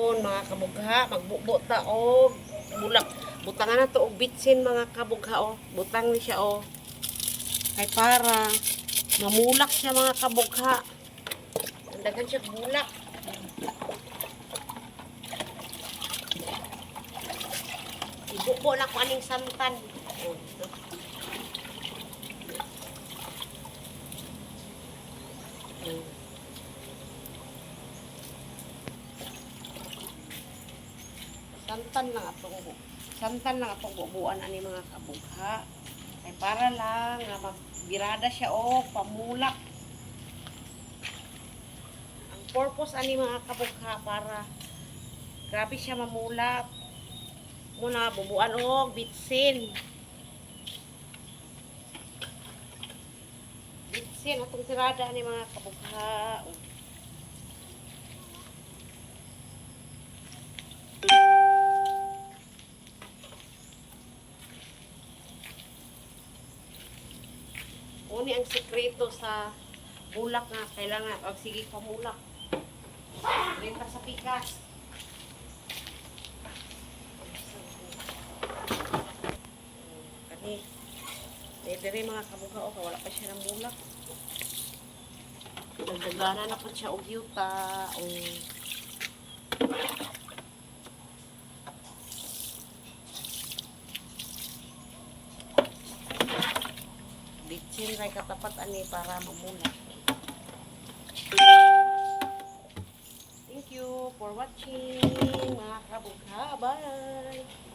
Mga kabugha, magbubo ta og bulak. Butangan na to og bitsin mga kabugha o. Butang ni siya o. Kay para mamulak siya mga kabugha. Andagan siya bulak. Ibubo na ko aning santan. Oh, ito. Santan lang atong bubuan ani mga kabugha. Ay para lang nga magbirada siya o pamulak. Ang purpose ani mga kabugha para grabe siya mamulak. Muna bubuan og bitsin. Bitsin atong tirada ani mga kabugha. Uni ang sekreto sa bulak nga kailangan og sige pamulak. Renta sa pikas. Kani dere mga kabugha o wala pa siya ng bulak. Dagdagana na po siya og yuta o bitsin kay katapat ani para mamulak. Thank you for watching mga kabugha. Bye!